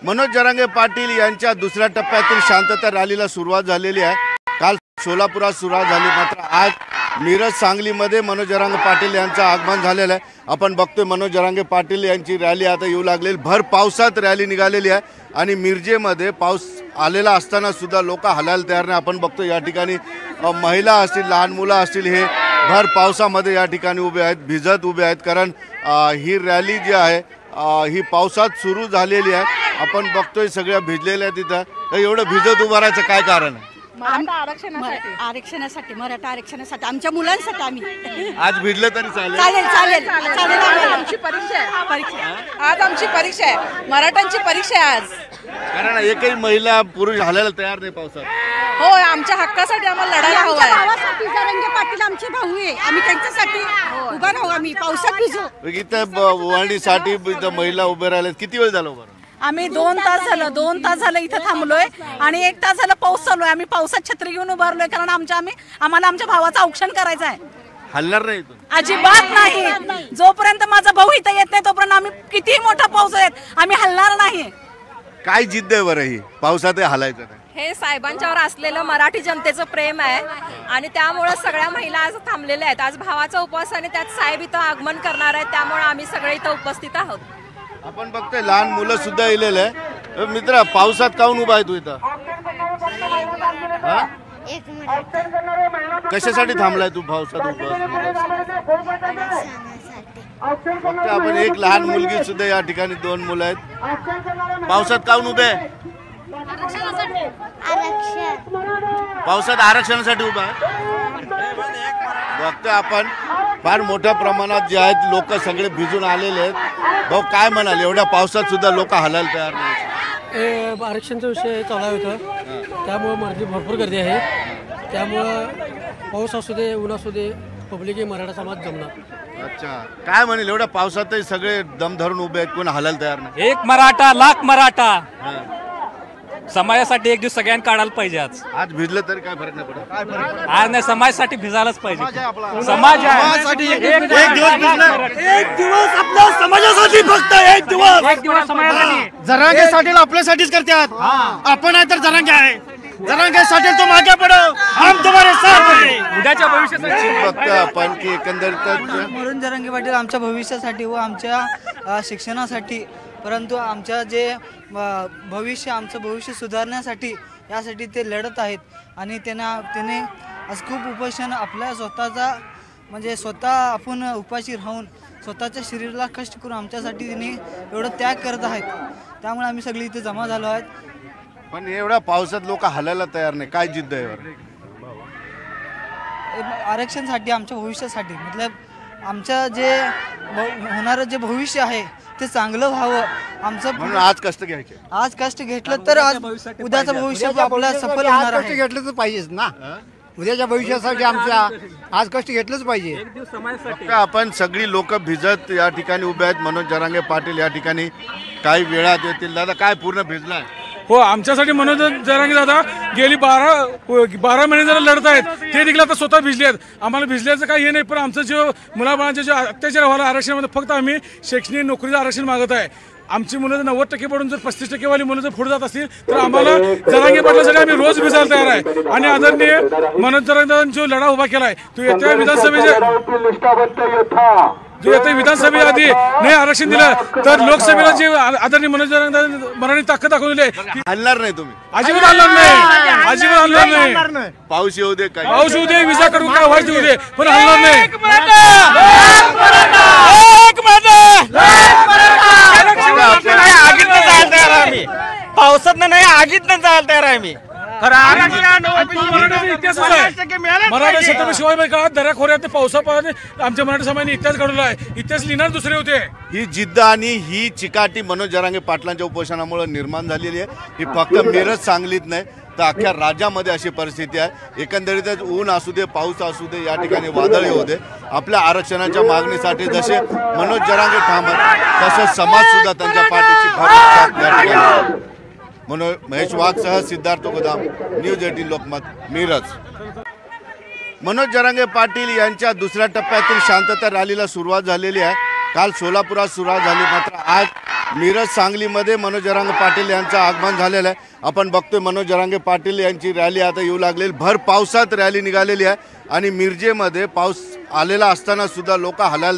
मनोज जरांगे पाटील यांच्या दुसऱ्या टप्प्यातील शांतता रॅलीला सुरुवात झालेली आहे। काल सोलापुरात सुरुवात झाली, मात्र आज मिरज सांगलीमध्ये मनोज जरांगे पाटील यांचं आगमन झालेलं आहे। आपण बघतोय मनोज जरांगे पाटील यांची रॅली आता येऊ लागलेली, भर पावसात रॅली निघालेली आहे आणि मिरजेमध्ये पाऊस आलेला असताना सुद्धा लोक हलायला तयार नाही। आपण बघतो या ठिकाणी महिला असतील, लहान मुलं असतील, हे भर पावसामध्ये या ठिकाणी उभे आहेत, भिजत उभे आहेत, कारण ही रॅली जी आहे ही पावसात सुरू झालेली आहे। आपण बघतोय सगळ्या भिजलेल्या तिथं, तर एवढं भिजत उभं राहायचं काय कारण आहे? आरक्षणासाठी, मराठा आरक्षणासाठी, आमच्या मुलांसाठी आम्ही आज भिजलं तरी चालेल? चालेल। आमची परीक्षा आहे, आज आमची परीक्षा आहे, मराठ्यांची परीक्षा आहे आज। कारण एकही महिला पुरुष हलायला तयार नाही पावसात। हो, आमच्या हक्कासाठी आम्हाला लढायला हवं आहे। भावासाठी जरांगे पाटील आमचे भाऊ आहे, आम्ही त्यांच्यासाठी उभा राहू, आम्ही पावसात भिजू। इथं वळणीसाठी इथं महिला उभे राहिल्यात, किती वेळ झाला उभं? आम्ही 2 तास झालं इथं थांबलोय आणि 1 तास झालं पाऊस चालू आहे। आम्ही पावसात छत्री घेऊन उभारलोय, कारण आम्हाला आमच्या भावाचं औक्षण करायचं आहे। हलणार नाही इथून अजिबात नाही, जोपर्यंत माझा भाऊ इथं येत नाही तोपर्यंत आम्ही कितीही मोठा पाऊस येत आम्ही हलणार नाही। काय जिद्द आहे बरं ही पावसात हलायचं नाही? हे साहेबांच्यावर असलेलं मराठी जनतेचं प्रेम आहे आणि त्यामुळे सगळ्या महिला आज थांबलेल्या आहेत। आज भावाचा उपवास आणि त्यात साहेब इथं आगमन करणार आहेत, त्यामुळे आम्ही सगळे इथं उपस्थित आहोत। आपण बघतोय लहान मुलं सुद्धा इलेले आहे। मित्र, पावसात काऊन उभा आहे तू इथं? कशासाठी थांबलाय तू पावसात उभा? फक्त आपण एक लहान मुलगी सुद्धा या ठिकाणी 2 मुलं आहेत। पावसात काऊन उभे आहे? पावसात आरक्षणासाठी उभा आहे। बघतोय आपण फार मोठ्या प्रमाणात जे आहेत लोक सगळे भिजून आलेले आहेत। भाऊ काय म्हणाल, एवढ्या पावसात सुद्धा लोक हलायला तयार नाही? आरक्षणचा विषय चालू होता, त्यामुळे माझी भरपूर गर्दी आहे। त्यामुळं पाऊस असू दे, ऊन असू दे, पब्लिक मराठा समाज जमणार। अच्छा, काय म्हणेल एवढ्या पावसातही सगळे दम धरून उभे आहेत, कोण हलायला तयार नाही? एक मराठा लाख मराठा समाजासाठी एक दिवस सगळ्यांनी काढायला पाहिजे। आज भिजलं तरी काय फरक नाही पडत? आज नाही, समाजासाठी भिजायलाच पाहिजे। समाज एक दिवस आपल्या समाजासाठी, फक्त एक दिवस समाजासाठी। जरांगेसाठी आपल्यासाठीच करतात, आपण आहे तर जरांगे आहे, जरांगेसाठी तो मागे पडो, हम तुम्हारे साथ हैं। उद्याच्या भविष्यासाठी बघतो आपण की एकंदरीत मनोज जरांगे पाटील आमच्या भविष्यासाठी व आमच्या शिक्षणासाठी, परंतु आमच्या जे आमचं भविष्य सुधारण्यासाठी यासाठी ते लढत आहेत आणि त्याने आज खूप उपोषण आपल्या स्वतःचा म्हणजे स्वतः आपण उपाशी राहून स्वतःच्या शरीराला कष्ट करून आमच्यासाठी त्यांनी एवढं त्याग करत आहेत। त्यामुळे आम्ही सगळी इथे जमा झालो आहेत। पण एवढ्या पावसात लोक हलायला तयार नाही, काय जिद्द आहे? आरक्षणसाठी, आमच्या भविष्यासाठी, मतलब आमचं जे होणारं जे भविष्य आहे ते चांगलं व्हावं आमचं, म्हणून आज कष्ट घ्यायचे। आज कष्ट घेतलं तर आज उद्याचं भविष्य आपल्याला सफल होणार आहे। घेतलं तर पाहिजेच ना, उद्याच्या भविष्यासाठी आमच्या आज कष्ट घेतलंच पाहिजे। आपण सगळी लोक भिजत या ठिकाणी उभे आहेत। मनोज जरांगे पाटील या ठिकाणी काही वेळात येतील। दादा, काय पूर्ण भिजलाय? हो, आमच्यासाठी मनोज जरांगे दादा गेली 12 महिने जरा लढत आहेत, ते देखील आता स्वतः भिजले आहेत। आम्हाला भिजल्याचं काही हे नाही, पण आमचं जे मुलाबाळांचे जे अत्याचार व्हायला आरक्षणामध्ये फक्त आम्ही शैक्षणिक नोकरीचं आरक्षण मागत आहे। आमची मुलं जर 90% पडून जर 35% वाली मुलं जर पुढे जात असतील तर आम्हाला जरांगे पाटलासाठी आम्ही रोज भिजायला तयार आहे। आणि आदरणीय मनोज जरांगे दादांनी जो लढा उभा केलाय तो येत्या विधानसभेच्या आधी नाही आरक्षण दिलं तर लोकसभेला जे आदरणीय मनोज जरांगे मराठी ताकद दाखवलेली आहे, हलणार नाही तुम्ही? अजिबात हलणार नाही, अजिबात हलणार नाही। पाऊस येऊ दे, काय पाऊस येऊ दे, विजा करून काय व्हायचं येऊ दे, पण हलणार नाही। पावसात नाही, आगीत जायला तयार आहे आम्ही। मराठा छत्रपती शिवाजीबाई काळात दऱ्याखोऱ्यात पावसापाने आमच्या मराठी समाजाने इतिहास घडवला आहे, इतिहास लिहिणार दुसरे होते। ही जिद्द आणि ही चिकाटी मनोज जरांगे पाटलांच्या उपोषणामुळे निर्माण झालेली आहे। ही फक्त मिरज सांगलीत नाही तर अख्ख्या राज्यामध्ये अशी परिस्थिती आहे। एकंदरीतच ऊन असू दे, पाऊस असू दे, या ठिकाणी वादळ होऊ दे, आपल्या आरक्षणाच्या मागणीसाठी जसे मनोज जरांगे ठामत तसं समाज सुद्धा त्यांच्या पाठीशी ठाम या ठिकाणी। महेश वाघसह सिद्धार्थ गोदाम, न्यूज 18 लोकमत, मिरज। मनोज जरांगे पाटील यांच्या दुसऱ्या टप्प्यातील शांतता रॅलीला सुरुवात झालेली आहे। काल सोलापुरात सुरुवात झाली, मात्र आज मिरज सांगलीमध्ये मनोज जरांगे पाटील यांचं आगमन झालेलं आहे। आपण बघतोय मनोज जरांगे पाटील यांची रॅली आता येऊ लागलेली, भर पावसात रॅली निघालेली आहे आणि मिरजेमध्ये पाऊस आलेला असताना सुद्धा लोक हलाल